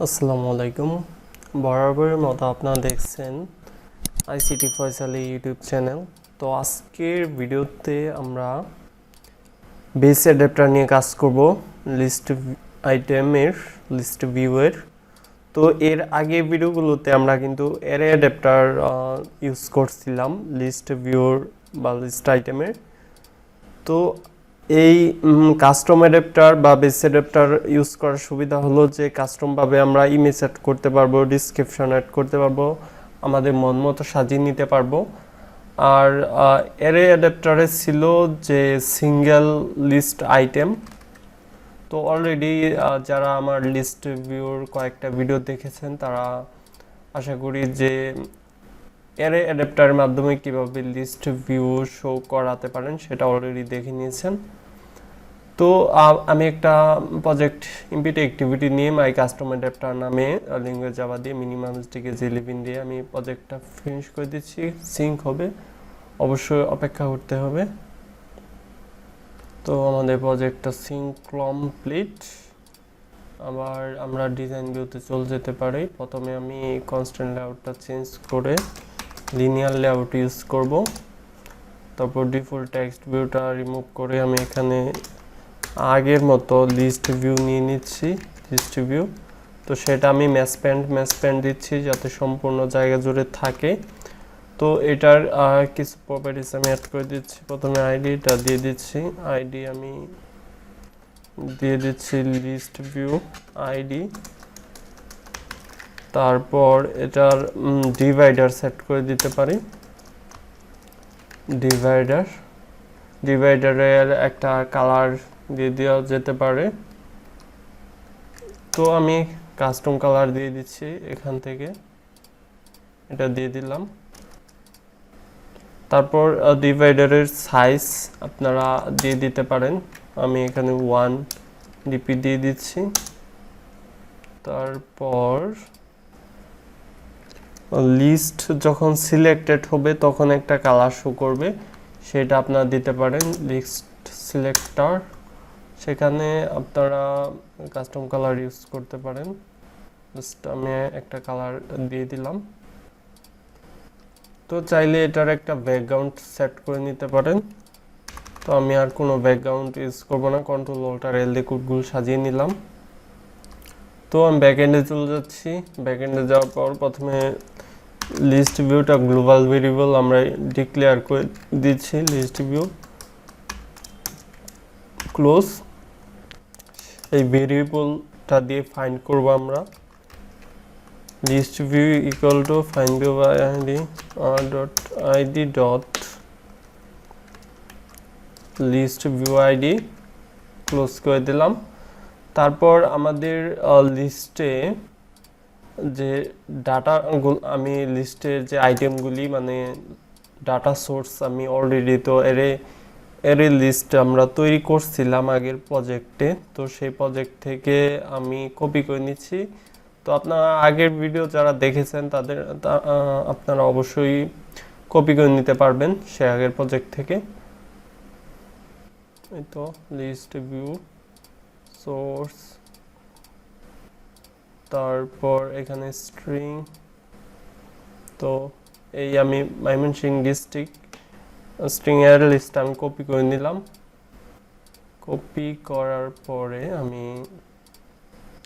আসসালামু আলাইকুম। বরাবরের মতো আপনারা দেখছেন আইসিটি ফয়সালি ইউটিউব চ্যানেল। তো আজকের ভিডিওতে আমরা বেস অ্যাডাপ্টার নিয়ে কাজ করব, লিস্ট আইটেমের লিস্ট ভিউয়ের। তো এর আগে ভিডিওগুলোতে আমরা কিন্তু অ্যারে অ্যাডাপ্টার ইউজ করছিলাম লিস্ট ভিউর বা লিস্ট আইটেমের। তো এই কাস্টম অ্যাডাপ্টার বা বেস অ্যাডাপ্টার ইউজ করার সুবিধা হলো যে কাস্টমভাবে আমরা ইমেজ অ্যাড করতে পারবো, ডিসক্রিপশন অ্যাড করতে পারবো, আমাদের মন মতো সাজিয়ে নিতে পারবো। আর অ্যারে অ্যাডাপ্টারে ছিল যে সিঙ্গেল লিস্ট আইটেম। তো অলরেডি যারা আমার লিস্ট ভিউর কয়েকটা ভিডিও দেখেছেন তারা আশা করি যে অ্যারে অ্যাডাপ্টারের মাধ্যমে কিভাবে লিস্ট ভিউ শো করাতে পারেন সেটা অলরেডি দেখে নিয়েছেন। তো আমি একটা প্রজেক্ট ইম্পিট অ্যাক্টিভিটি নিয়ে মাই কাস্টম অ্যাডাপ্টার নামে ল্যাঙ্গুয়েজ জাভা দিয়ে মিনিমালিস্টিকে জেলিবিন দিয়ে আমি প্রজেক্টটা ফিনিশ করে দিচ্ছি। সিঙ্ক হবে, অবশ্যই অপেক্ষা করতে হবে। তো আমাদের প্রজেক্টটা সিঙ্ক কমপ্লিট। আবার আমরা ডিজাইন ভিউতে চলে যেতে পারি। প্রথমে আমি কনস্ট্যান্ট লেআউটটা চেঞ্জ করে লিনিয়ার লেআউট ইউজ করব। তারপর ডিফল্ট টেক্সট ভিউটা রিমুভ করে আমি এখানে আগের মতো লিস্ট ভিউ নিয়ে নিচ্ছি, লিস্ট ভিউ। তো সেটা আমি ম্যাচ প্যান্ট দিচ্ছি যাতে সম্পূর্ণ জায়গা জুড়ে থাকে। তো এটার কিছু প্রপার্টিস আমি অ্যাড করে দিচ্ছি। প্রথমে আইডিটা দিয়ে দিচ্ছি, আইডি আমি দিয়ে দিচ্ছি লিস্ট ভিউ আইডি। তারপর এটার ডিভাইডার সেট করে দিতে পারি। ডিভাইডারের একটা কালার দিয়ে দেওয়া যেতে পারে। তো আমি কাস্টম কালার দিয়ে দিচ্ছি এখান থেকে, এটা দিয়ে দিলাম। তারপর ডিভাইডারের সাইজ আপনারা দিয়ে দিতে পারেন। আমি এখানে 1 ডিপি দিয়ে দিচ্ছি। তারপর লিস্ট যখন সিলেক্টেড হবে তখন একটা কালার শো করবে, সেটা আপনারা দিতে পারেন লিস্ট সিলেক্টর। সেখানে আপনারা কাস্টম কালার ইউজ করতে পারেন। জাস্ট আমি একটা কালার দিয়ে দিলাম। তো চাইলে এটার একটা ব্যাকগ্রাউন্ড সেট করে নিতে পারেন। তো আমি আর কোনো ব্যাকগ্রাউন্ড ইউজ করব না, কন্ট্রোল অল্টার এল দিয়ে কোডগুলো সাজিয়ে নিলাম। তো আমি ব্যাকএন্ডে চলে যাচ্ছি। ব্যাকএন্ডে যাওয়ার পর প্রথমে লিস্ট ভিউটা গ্লোবাল ভেরিয়েবল আমরা ডিক্লেয়ার করে দিচ্ছি, লিস্ট ভিউ ক্লোজ। এই ভেরিয়েবলটা দিয়ে ফাইন্ড করব আমরা list view equal to find view by ID dot ID dot list view ID close করে দিলাম। তারপর আমাদের লিস্টে যে ডাটাগুলো, আমি লিস্টের যে আইটেমগুলি মানে ডাটা সোর্স আমি অলরেডি তো এরে লিস্ট আমরা তৈরি করছিলাম আগের প্রজেক্টে। তো সেই প্রজেক্ট থেকে আমি কপি করে নিচ্ছি। তো আপনারা আগের ভিডিও যারা দেখেছেন তাদের আপনারা অবশ্যই কপি করে নিতে পারবেন সে আগের প্রজেক্ট থেকে। এই তো লিস্ট ভিউ সোর্স, তারপর এখানে স্ট্রিং। তো এই আমি ময়মনসিংহ ডিস্ট্রিক্ট স্ট্রিং এর লিস্ট আমি কপি করে নিলাম। কপি করার পরে আমি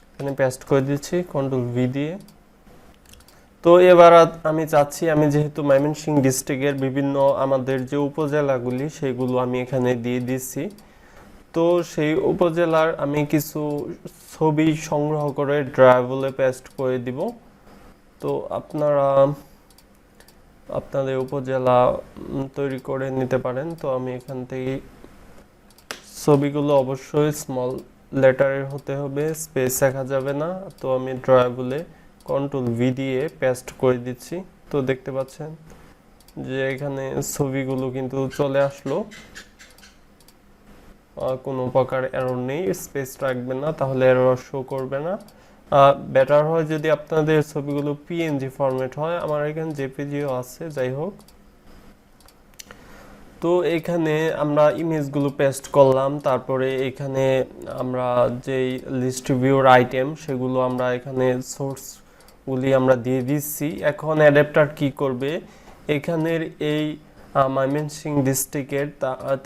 এখানে পেস্ট করে দিচ্ছি কন্ট্রোল ভি দিয়ে। তো এবার আমি চাচ্ছি, আমি যেহেতু ময়মনসিংহ ডিস্ট্রিক্টের বিভিন্ন আমাদের যে উপজেলাগুলি সেগুলো আমি এখানে দিয়ে দিচ্ছি। তো সেই উপজেলার আমি কিছু ছবি সংগ্রহ করে ড্রাইভলে পেস্ট করে দিব। তো আপনারা আপনাদের উপজেলা তৈরি করে নিতে পারেন। তো আমি এখান থেকে ছবিগুলো অবশ্যই স্মল লেটারের হতে হবে, স্পেস রাখা যাবে না। তো আমি ড্রাইভলে কন্ট্রোল ভি দিয়ে পেস্ট করে দিচ্ছি। তো দেখতে পাচ্ছেন যে এখানে ছবিগুলো কিন্তু চলে আসলো, কোনো প্রকার এরর নেই। স্পেস রাখবেন না, তাহলে এরর শো করবে না। বেটার হয় যদি আপনাদের ছবিগুলো পিএনজি ফরম্যাট হয়, আমার এখানে জেপিজিও আছে, যাই হোক। তো এখানে আমরা ইমেজগুলো পেস্ট করলাম, তারপরে এখানে আমরা যেই লিস্ট ভিউর আইটেম সেগুলো আমরা এখানে সোর্সগুলি আমরা দিয়ে দিচ্ছি। এখন অ্যাডাপ্টার কি করবে, এখানের এই ময়মনসিংহ ডিস্ট্রিক্টের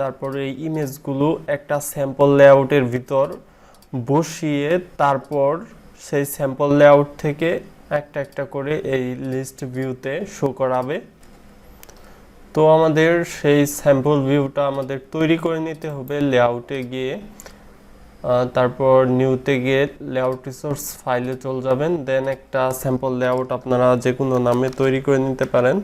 তারপরে এই ইমেজগুলো একটা স্যাম্পল লেআউটের ভিতর বসিয়ে তারপর সেই স্যাম্পল লেআউট থেকে একটা একটা করে এই লিস্ট ভিউতে শো করাবে। তো আমাদের সেই স্যাম্পল ভিউটা আমাদের তৈরি করে নিতে হবে। লেআউটে গিয়ে তারপর নিউতে গিয়ে লেআউট রিসোর্স ফাইলে চলে যাবেন, দেন একটা স্যাম্পল লেআউট আপনারা যে কোনো নামে তৈরি করে নিতে পারেন।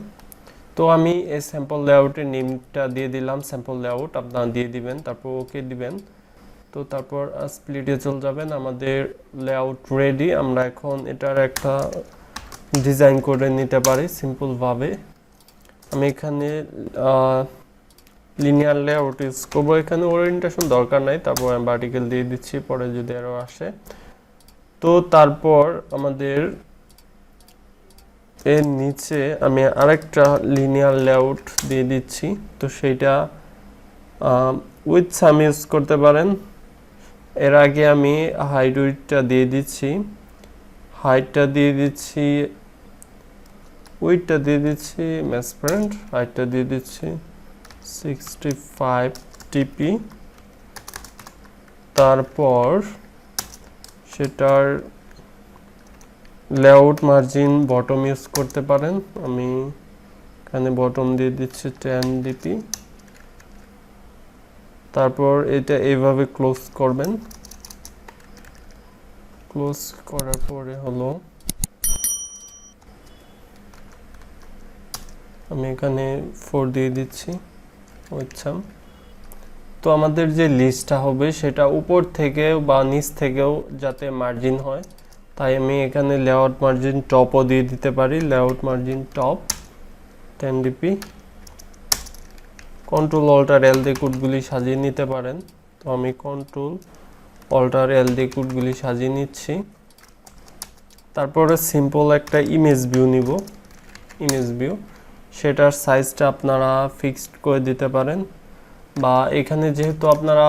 তো আমি এই স্যাম্পল লেআউটের নেমটা দিয়ে দিলাম, স্যাম্পল লেআউট আপনারা দিয়ে দিবেন, তারপর ওকে দিবেন। তো তারপর স্প্লিটে চলে যাবেন, আমাদের লেআউট রেডি। আমরা এখন এটার একটা ডিজাইন করে নিতে পারি সিম্পলভাবে। আমি এখানে লিনিয়ার লেআউট ইউজ করবো, এখানে ওরিয়েন্টেশন দরকার নাই, তারপর আমি ভার্টিক্যাল দিয়ে দিচ্ছি পরে যদি আরও আসে। তো তারপর আমাদের এর নিচে আমি আরেকটা লিনিয়ার লেআউট দিয়ে দিচ্ছি, তো সেইটা উইথ সাম ইউজ করতে পারেন। এর আগে আমি হাইট উইথটা দিয়ে দিচ্ছি, হাইটটা দিয়ে দিচ্ছি, উইথটা দিয়ে দিচ্ছি ম্যাসপারেন্ট, হাইটটা দিয়ে দিচ্ছি 65 টিপি। তারপর সেটার লেআউট মার্জিন বটম ইউজ করতে পারেন, আমি এখানে বটম দিয়ে দিচ্ছি 10 ডিপি। তারপর এটা এইভাবে ক্লোজ করবেন, ক্লোজ করার পরে হলো আমি এখানে 4 দিয়ে দিচ্ছি বুঝছাম। তো আমাদের যে লিস্টটা হবে সেটা উপর থেকে বা নিচ থেকেও যাতে মার্জিন হয়, তাই আমি এখানে লেআউট মার্জিন টপও দিয়ে দিতে পারি, layout margin top 10 DP. Control alt L দিয়ে কোডগুলি সাজিয়ে নিতে পারেন, তো আমি কন্ট্রোল অল্টার এল দিয়ে কোডগুলি সাজিয়ে নিচ্ছি। তারপরে সিম্পল একটা ইমেজ ভিউ নিব, ইমেজ ভিউ, সেটার সাইজটা আপনারা ফিক্সড করে দিতে পারেন, বা এখানে যেহেতু আপনারা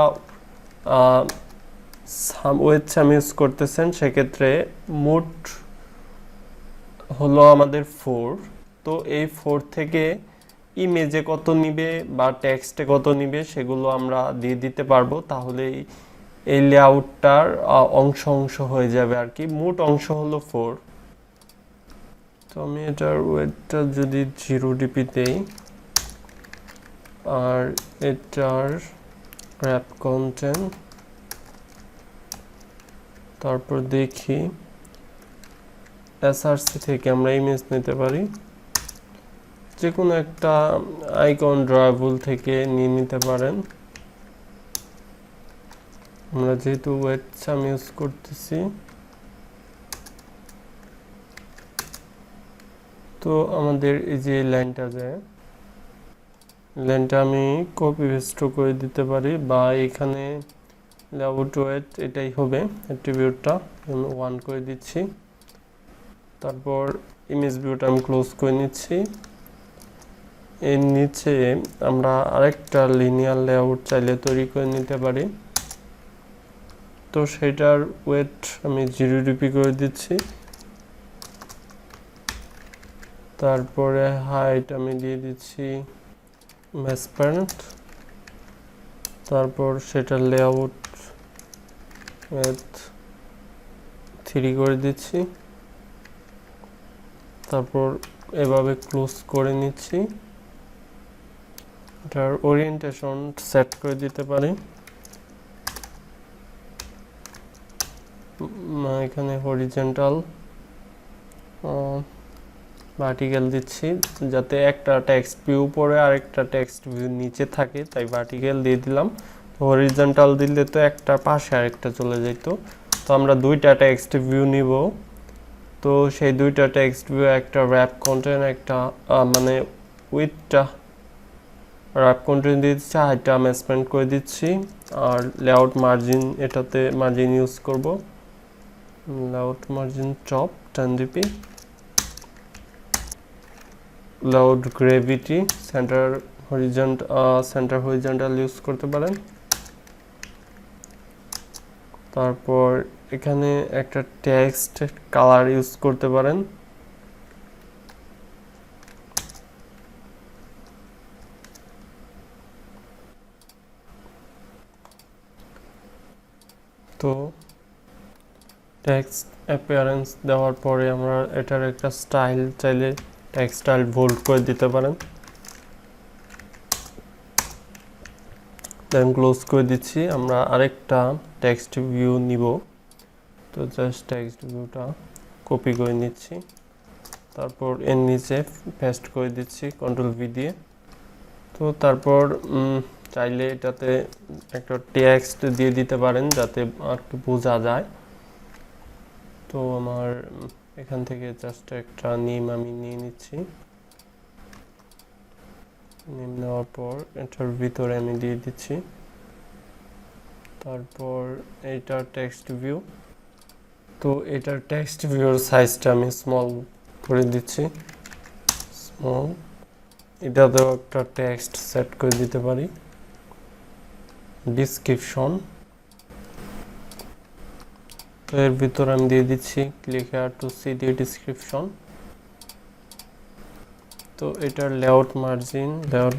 ওয়েট সাম ইউজ করতেছেন সেক্ষেত্রে মোট হলো আমাদের 4। তো এই 4 থেকে ইমেজে কত নিবে বা টেক্সটে কত নিবে সেগুলো আমরা দিয়ে দিতে পারবো, তাহলে এই লেআউটটার অংশ অংশ হয়ে যাবে আর কি। মোট অংশ হলো 4। তো আমি এটার ওয়েটটা যদি 0 ডিপি দেই, আর এটার র্যাপ কন্টেন্ট, তারপর দেখি এসআরসি থেকে আমরা ইমেজ নিতে পারি, যে কোনো একটা আইকন ড্রয়াবল থেকে নিয়ে নিতে পারেন। আমরা যেহেতু ওয়েট সাম ইউজ করতেছি, তো আমাদের এই যে লাইনটা যায়, লাইনটা আমি কপি পেস্ট করে দিতে পারি, বা এখানে লেআউট ওয়েট এটাই হবে অ্যাট্রিবিউটটা, আমি 1 করে দিচ্ছি। তারপর ইমেজ ভিউটা আমি ক্লোজ করে নিচ্ছি। এর নিচে আমরা আরেকটা লিনিয়ার লেআউট চাইলে তৈরি করে নিতে পারি, তো সেটার ওয়েট আমি 0 ডিপি করে দিচ্ছি। তারপরে হাইট আমি দিয়ে দিচ্ছি ম্যাসপারেন্ট, তারপর সেটার লেআউট ওয়েট 3 করে দিচ্ছি। তারপর এভাবে ক্লোজ করে নিচ্ছি। এটার ওরিয়েন্টেশন সেট করে দিতে পারি, এখানে হরিজন্টাল ভার্টিক্যাল দিচ্ছি, যাতে একটা টেক্সট ভিউ উপরে আর একটা টেক্সট ভিউ নিচে থাকে, তাই ভার্টিক্যাল দিয়ে দিলাম। হরিজন্টাল দিলে তো একটা পাশে আরেকটা চলে যেত। তো আমরা দুইটা টেক্সট ভিউ নিব, তো সেই দুইটা টেক্সট ভিউ একটা র্যাপ কন্টেন্ট, একটা মানে উইথটা র্যাপ কন্টেন্ট দিয়ে দিচ্ছি, হাইটটা ম্যাসমেন্ট করে দিচ্ছি, আর লেআউট মার্জিন, এটাতে মার্জিন ইউজ করব, layout margin top 10 DP. Layout gravity centre centre horizontal use করতে পারেন। তারপর এখানে একটা টেক্সট কালার ইউজ করতে পারেন। তো টেক্সট অ্যাপিয়ারেন্স দেওয়ার পরে আমরা এটার একটা স্টাইল চাইলে টেক্সট স্টাইল বোল্ড করে দিতে পারেন। দেন ক্লোজ করে দিচ্ছি। আমরা আরেকটা টেক্সট ভিউ নিব। তো জাস্ট টেক্সট ভিউটা কপি করে নিচ্ছি, তারপর এর নিচে পেস্ট করে দিচ্ছি কন্ট্রোল ভি দিয়ে। তো তারপর চাইলে এটাতে একটা টেক্সট দিয়ে দিতে পারেন যাতে আর কি বোঝা যায়। তো আমার এখান থেকে জাস্ট একটা নেম আমি নিয়ে নিচ্ছি। নেম নেওয়ার পর এটার ভিতরে আমি দিয়ে দিচ্ছি। তারপর এটার টেক্সট ভিউ। তো এটার টেক্সট ভিউর সাইজটা আমি স্মল করে দিচ্ছি, স্মল। এটাতেও একটা টেক্সট সেট করে দিতে পারি। ডিসক্রিপশন, তো এর ভিতর আমি দিয়ে দিচ্ছি click here to see the description. তো এটার লেআউট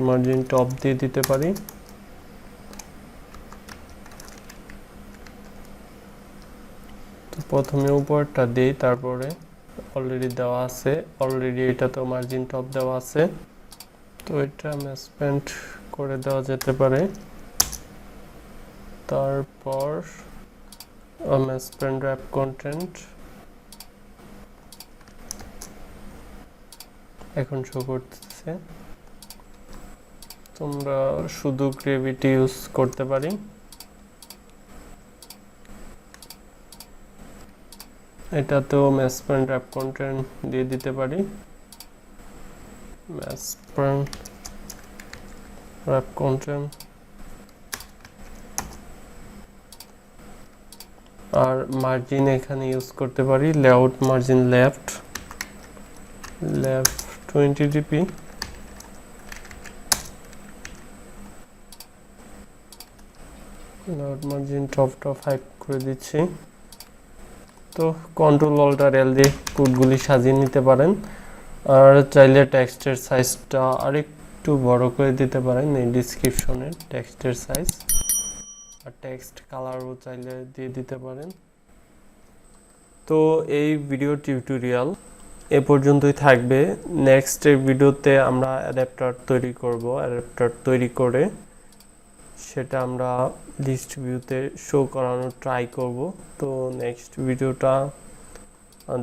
মার্জিন টপ দিয়ে দিতে পারি। তো প্রথমে উপরটা দিই, তারপরে অলরেডি দেওয়া আছে, অলরেডি এটাতেও মার্জিন টপ দেওয়া আছে। তো এটা ম্যাসপেন্ট করে দেওয়া যেতে পারে। তারপর ম্যাসপেন্ট র্যাপ কন্টেন্ট এখন শো করতেছে। তোমরা শুধু গ্রেভিটি ইউজ করতে পারি। এটাতেও ম্যাসপেন্ট র্যাপ কন্টেন্ট দিয়ে দিতে পারি। ম্যাসপেন্ট র্যাপ কন্টেন্ট, আর মার্জিন এখানে ইউজ করতে পারি layout margin left 20 dp। Layout margin top 5 করে দিচ্ছি। তো কন্ট্রোল অল্টার এল দিয়ে কোডগুলি সাজিয়ে নিতে পারেন। আর চাইলে টেক্সটের সাইজটা আরেকটু বড় করে দিতে পারেন এই ডিসক্রিপশনের টেক্সটের সাইজ। আর টেক্সট কালারও চাইলে দিয়ে দিতে পারেন। তো এই ভিডিও টিউটোরিয়াল এ পর্যন্তই থাকবে। নেক্সট ভিডিওতে আমরা অ্যাডাপ্টার তৈরি করব। অ্যাডাপ্টার তৈরি করে সেটা আমরা লিস্ট ভিউতে শো করানোর ট্রাই করব। তো নেক্সট ভিডিওটা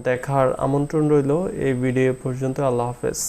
দেখার আমন্ত্রণ রইল। এই ভিডিও পর্যন্ত, আল্লাহ হাফেজ।